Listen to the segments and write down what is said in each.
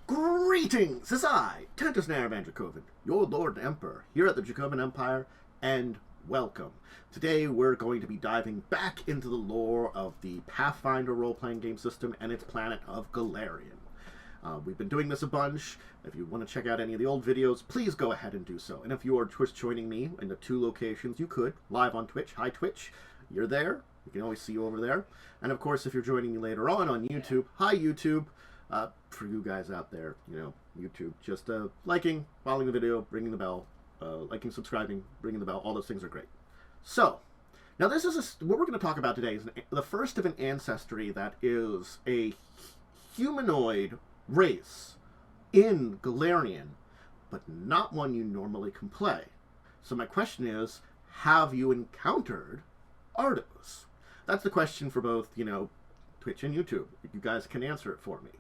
Greetings! It's I, Tentus Naravan Dracovin, your Lord and Emperor, here at the Dracovin Empire, and welcome. Today we're going to be diving back into the lore of the Pathfinder role-playing game system and its planet of Golarion. We've been doing this a bunch. If you want to check out any of the old videos, please go ahead and do so. And if you are just joining me in the two locations, you could, live on Twitch. Hi Twitch, you're there. We can always see you over there. And of course, if you're joining me later on YouTube, hi YouTube. For you guys out there, you know, YouTube, just liking, following the video, ringing the bell, liking, subscribing, ringing the bell, all those things are great. So, now this is what we're going to talk about today is the first of an ancestry that is a humanoid race in Golarion, but not one you normally can play. So my question is, have you encountered Ardos? That's the question for both, you know, Twitch and YouTube. You guys can answer it for me.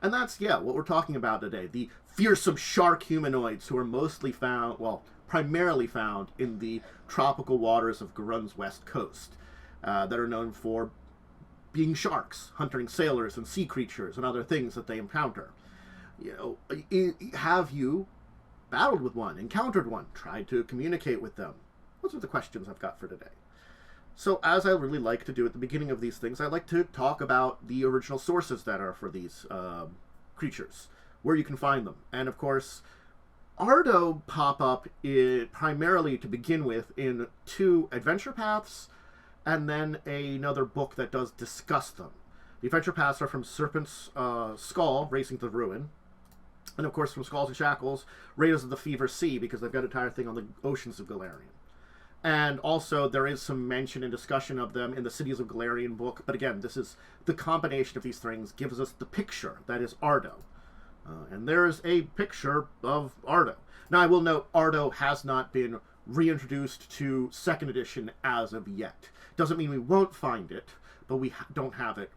And that's, yeah, what we're talking about today. The fearsome shark humanoids who are mostly found, well, primarily found in the tropical waters of Garun's west coast, that are known for being sharks, hunting sailors and sea creatures and other things that they encounter. You know, have you battled with one, encountered one, tried to communicate with them? Those are the questions I've got for today. So, as I really like to do at the beginning of these things, I like to talk about the original sources that are for these creatures, where you can find them. And, of course, Ardo pop up primarily to begin with in 2 adventure paths, and then another book that does discuss them. The adventure paths are from Serpent's Skull, Racing to the Ruin, and, of course, from Skulls and Shackles, Raiders of the Fever Sea, because they've got an entire thing on the oceans of Golarion. And also, there is some mention and discussion of them in the Cities of Golarion book. But again, this is the combination of these things gives us the picture that is Ardo. And there's a picture of Ardo. Now, I will note, Ardo has not been reintroduced to 2nd edition as of yet. Doesn't mean we won't find it, but we don't have it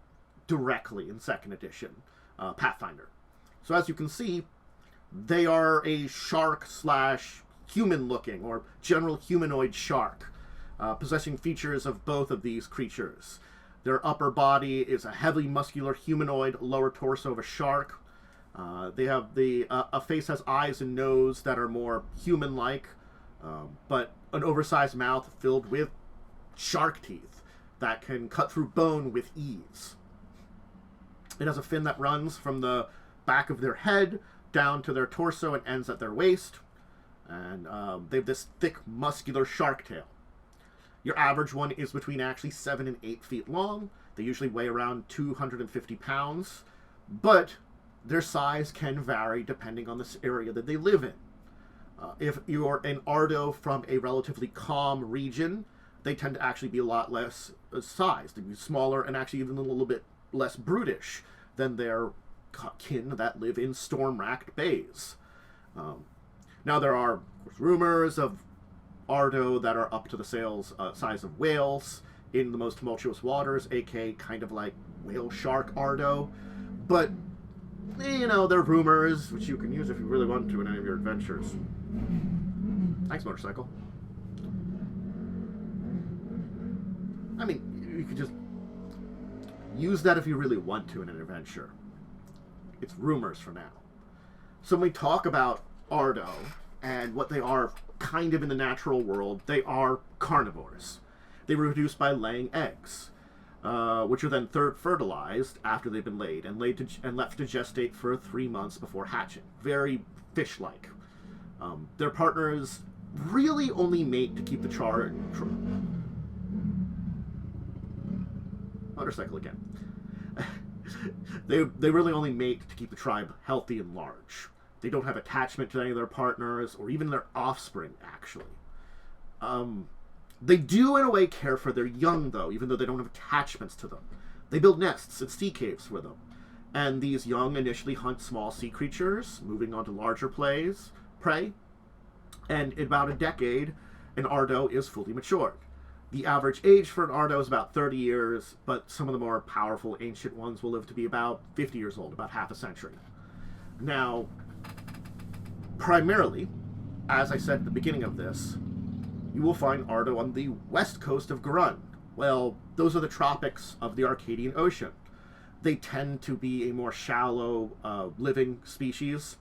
directly in 2nd edition Pathfinder. So as you can see, they are a shark / human-looking, or general humanoid shark, possessing features of both of these creatures. Their upper body is a heavily muscular humanoid, lower torso of a shark. They have a face has eyes and nose that are more human-like, but an oversized mouth filled with shark teeth that can cut through bone with ease. It has a fin that runs from the back of their head down to their torso and ends at their waist. And they have this thick, muscular shark tail. Your average one is between actually 7 and 8 feet long. They usually weigh around 250 pounds. But their size can vary depending on this area that they live in. If you're an Ardo from a relatively calm region, they tend to actually be a lot less sized. They'd be smaller and actually even a little bit less brutish than their kin that live in storm-racked bays. Now, there are rumors of Ardo that are up to the size of whales in the most tumultuous waters, aka kind of like whale shark Ardo. But, you know, they're rumors, which you can use if you really want to in any of your adventures. Thanks, motorcycle. I mean, you could just use that if you really want to in an adventure. It's rumors for now. So when we talk about Ardo and what they are kind of in the natural world, they are carnivores. They reproduce by laying eggs, which are then fertilized after they've been laid and left to gestate for 3 months before hatching. Very fish-like. Their partners really only mate to keep the motorcycle again. They really only mate to keep the tribe healthy and large. They don't have attachment to any of their partners, or even their offspring, actually. They do, in a way, care for their young, though, even though they don't have attachments to them. They build nests and sea caves for them. And these young initially hunt small sea creatures, moving on to larger prey. And in about a decade, an Ardo is fully matured. The average age for an Ardo is about 30 years, but some of the more powerful ancient ones will live to be about 50 years old, about half a century. Now, primarily, as I said at the beginning of this, you will find Ardo on the west coast of Garun. Well, those are the tropics of the Arcadian Ocean. they tend to be a more shallow living species.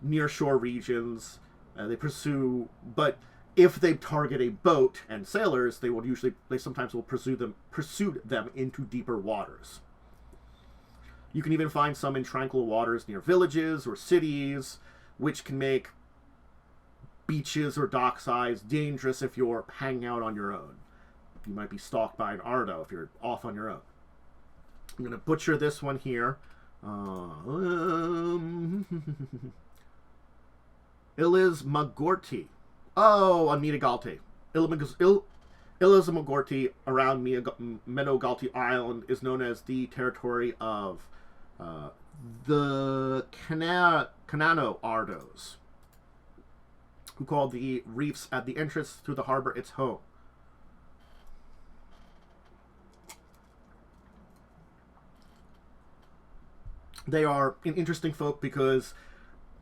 Near shore regions, they pursue, but if they target a boat and sailors, they sometimes will pursue them into deeper waters. You can even find some in tranquil waters near villages or cities, which can make beaches or docksides dangerous if you're hanging out on your own. You might be stalked by an Ardo if you're off on your own. I'm going to butcher this one here. Ilismagorti. Oh, on Medagalti. Ilismagorti around Medagalti Island is known as the territory of the Canano Ardos, who call the reefs at the entrance to the harbor its home. They are an interesting folk because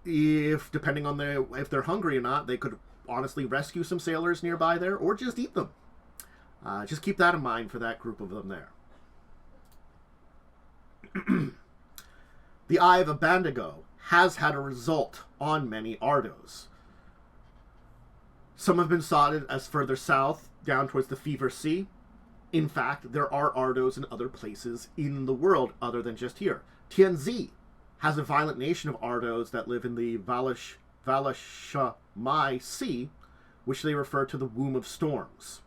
depending on if they're hungry or not, they could honestly rescue some sailors nearby there or just eat them. Just keep that in mind for that group of them there. The Eye of Abandigo has had a result on many Ardos. Some have been spotted as further south, down towards the Fever Sea. In fact, there are Ardos in other places in the world other than just here. Tianzi has a violent nation of Ardos that live in the Valashamai Sea, which they refer to the Womb of Storms.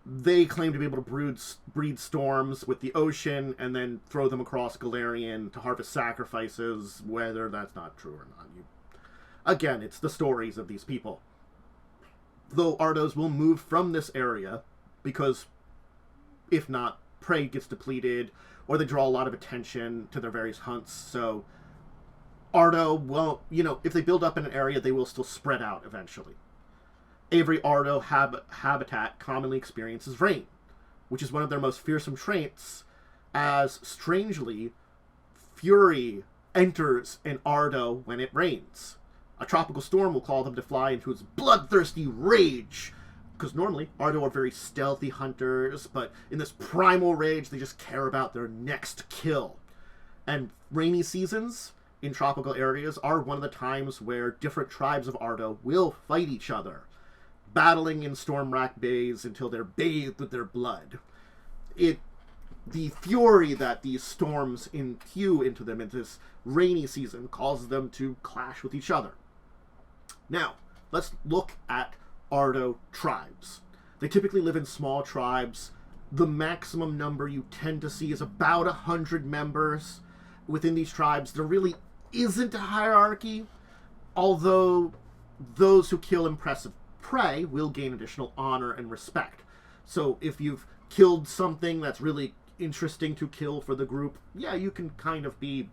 They claim to be able to breed storms with the ocean and then throw them across Golarion to harvest sacrifices, whether that's not true or not. Again, it's the stories of these people. Though Ardos will move from this area because, if not, prey gets depleted, or they draw a lot of attention to their various hunts. So Ardo won't, if they build up in an area, they will still spread out eventually. Every Ardo habitat commonly experiences rain, which is one of their most fearsome traits, as, strangely, fury enters an Ardo when it rains. A tropical storm will call them to fly into its bloodthirsty rage, because normally Ardo are very stealthy hunters, but in this primal rage, they just care about their next kill. And rainy seasons in tropical areas are one of the times where different tribes of Ardo will fight each other, battling in storm-racked bays until they're bathed with their blood. The fury that these storms impue into them in this rainy season causes them to clash with each other. Now, let's look at Ardo tribes. They typically live in small tribes. The maximum number you tend to see is about 100 members. Within these tribes, there really isn't a hierarchy, although those who kill impressive prey will gain additional honor and respect. So if you've killed something that's really interesting to kill for the group, yeah, you can kind of be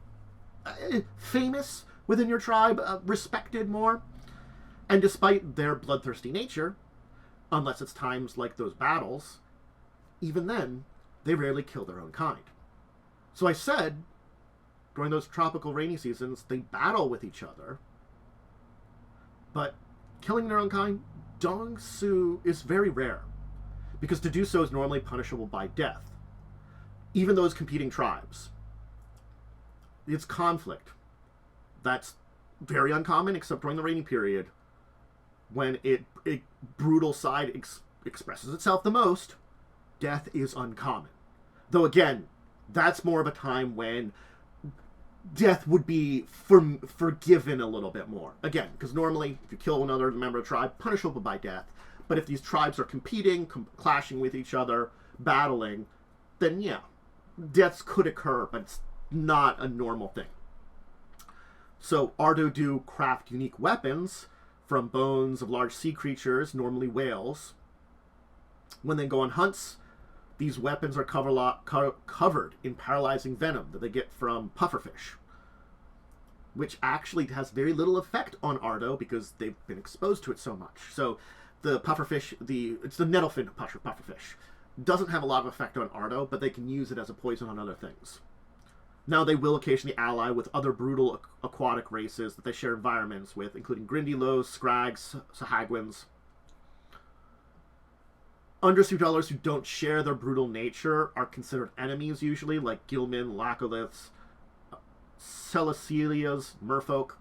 famous within your tribe, respected more. And despite their bloodthirsty nature, unless it's times like those battles, even then, they rarely kill their own kind. So I said, during those tropical rainy seasons, they battle with each other, but killing their own kind, Dong Su, is very rare, because to do so is normally punishable by death. Even those competing tribes. It's conflict. That's very uncommon, except during the rainy period, when a brutal side expresses itself the most. Death is uncommon. Though again, that's more of a time when death would be forgiven a little bit more. Again, because normally, if you kill another member of the tribe, punishable by death. But if these tribes are competing, clashing with each other, battling, then yeah, deaths could occur, but it's not a normal thing. So Ardo do craft unique weapons from bones of large sea creatures, normally whales. When they go on hunts, these weapons are covered in paralyzing venom that they get from pufferfish, which actually has very little effect on Ardo because they've been exposed to it so much. So the pufferfish, it's the nettlefin pufferfish, doesn't have a lot of effect on Ardo, but they can use it as a poison on other things. Now they will occasionally ally with other brutal aquatic races that they share environments with, including Grindylows, Scrags, Sahagwins. Undersea dwellers who don't share their brutal nature are considered enemies usually, like Gilman, Lacoliths, Celesilias, Merfolk.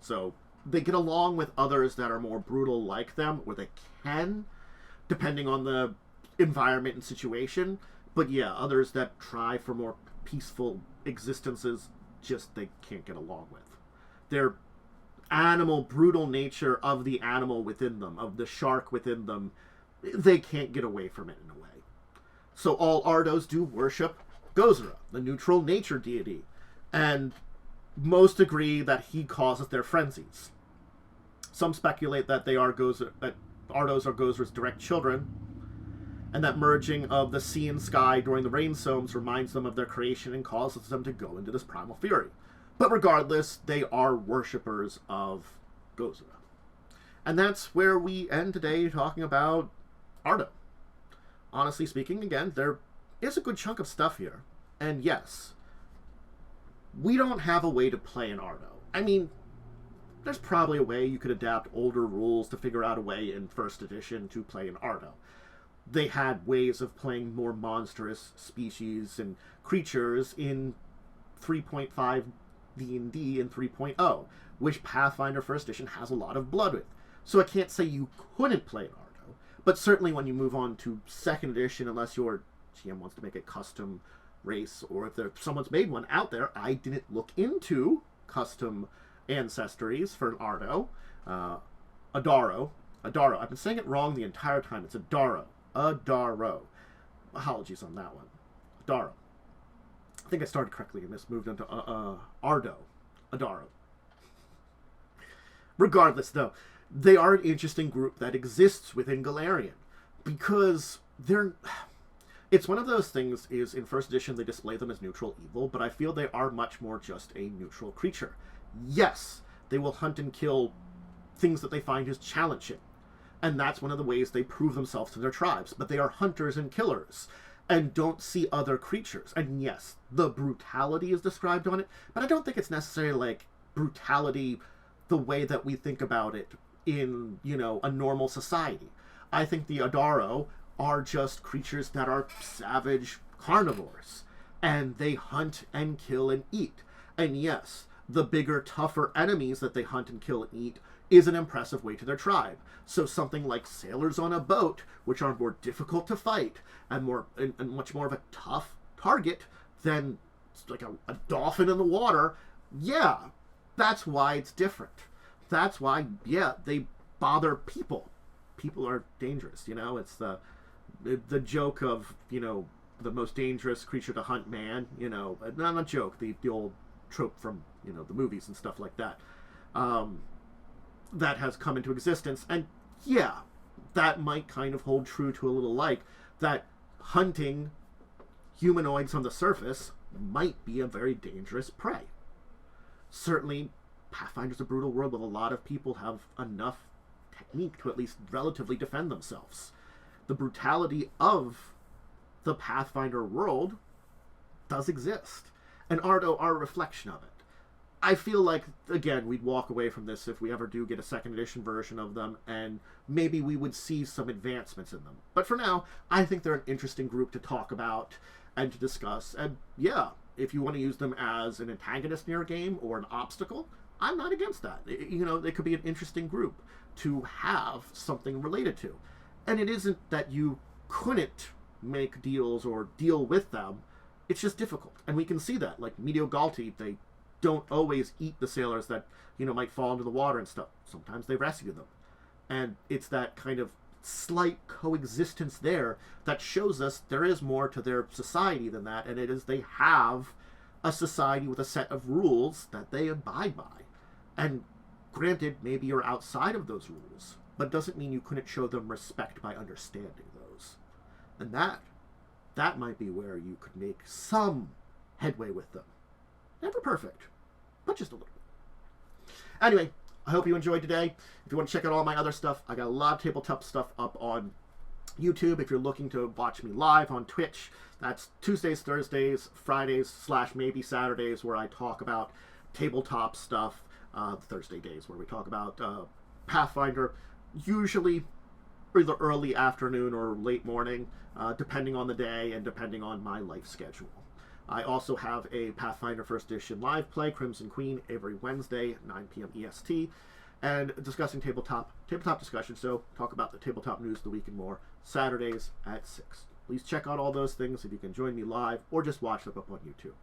So they get along with others that are more brutal like them, or they can, depending on the environment and situation. But yeah, others that try for more peaceful existences, just they can't get along with. Their animal, brutal nature of the animal within them, of the shark within them, they can't get away from it in a way. So all Ardos do worship Gozera, the neutral nature deity, and most agree that he causes their frenzies. Some speculate that they are that Ardos are Gozera's direct children, and that merging of the sea and sky during the rainstones reminds them of their creation and causes them to go into this primal fury. But regardless, they are worshippers of Gozera. And that's where we end today talking about Ardo. Honestly speaking, again, there is a good chunk of stuff here. And yes, we don't have a way to play an Ardo. I mean, there's probably a way you could adapt older rules to figure out a way in first edition to play an Ardo. They had ways of playing more monstrous species and creatures in 3.5 D&D and 3.0, which Pathfinder first edition has a lot of blood with. So I can't say you couldn't play an Ardo, but certainly when you move on to second edition, unless your GM wants to make a custom race, or if someone's made one out there, I didn't look into custom ancestries for an Ardo. Adaro. I've been saying it wrong the entire time. It's Adaro. Apologies on that one. Adaro. I think I started correctly and this moved into Ardo. Adaro. Regardless, though, they are an interesting group that exists within Golarion, because it's one of those things is in first edition they display them as neutral evil, but I feel they are much more just a neutral creature. Yes, they will hunt and kill things that they find is challenging, and that's one of the ways they prove themselves to their tribes, but they are hunters and killers and don't see other creatures. And yes, the brutality is described on it, but I don't think it's necessarily like brutality the way that we think about it in, a normal society. I think the Adaro are just creatures that are savage carnivores, and they hunt and kill and eat. And yes, the bigger, tougher enemies that they hunt and kill and eat is an impressive way to their tribe. So something like sailors on a boat, which are more difficult to fight and much more of a tough target than like a dolphin in the water, yeah, that's why it's different. That's why, yeah, they bother people. People are dangerous, It's the joke of, the most dangerous creature to hunt man, not a joke, the old trope from, the movies and stuff like that. That has come into existence. And yeah, that might kind of hold true to a little like that hunting humanoids on the surface might be a very dangerous prey. Certainly, Pathfinder's a brutal world, but a lot of people have enough technique to at least relatively defend themselves. The brutality of the Pathfinder world does exist, and Ardo are a reflection of it. I feel like, again, we'd walk away from this if we ever do get a second edition version of them, and maybe we would see some advancements in them. But for now, I think they're an interesting group to talk about and to discuss. And yeah, if you want to use them as an antagonist in your game or an obstacle, I'm not against that. They could be an interesting group to have something related to. And it isn't that you couldn't make deals or deal with them. It's just difficult. And we can see that. Like Mediogalti, they don't always eat the sailors that, might fall into the water and stuff. Sometimes they rescue them. And it's that kind of slight coexistence there that shows us there is more to their society than that, and it is they have a society with a set of rules that they abide by. And granted, maybe you're outside of those rules, but it doesn't mean you couldn't show them respect by understanding those. And that might be where you could make some headway with them. Never perfect, but just a little bit. Anyway, I hope you enjoyed today. If you want to check out all my other stuff, I got a lot of tabletop stuff up on YouTube. If you're looking to watch me live on Twitch, that's Tuesdays, Thursdays, Fridays, / maybe Saturdays, where I talk about tabletop stuff. Thursday days where we talk about Pathfinder. Usually either early afternoon or late morning, depending on the day and depending on my life schedule. I also have a Pathfinder First Edition live play, Crimson Queen, every Wednesday, 9 p.m. EST, and discussing tabletop discussion, so talk about the tabletop news of the week and more, Saturdays at 6. Please check out all those things if you can join me live or just watch them up on YouTube.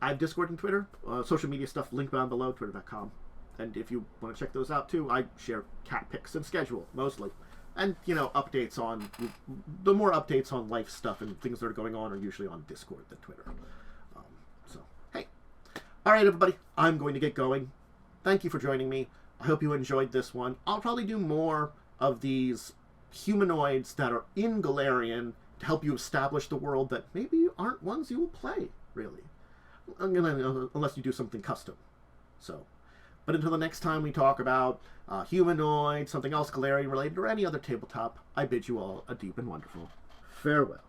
I have Discord and Twitter, social media stuff linked down below, twitter.com. And if you want to check those out too, I share cat pics and schedule, mostly. And, updates on, the more updates on life stuff and things that are going on are usually on Discord than Twitter. So, hey. All right, everybody, I'm going to get going. Thank you for joining me. I hope you enjoyed this one. I'll probably do more of these humanoids that are in Golarion to help you establish the world that maybe aren't ones you will play, really. Unless you do something custom. So, but until the next time we talk about humanoid, something else Golarion related, or any other tabletop, I bid you all a deep and wonderful farewell.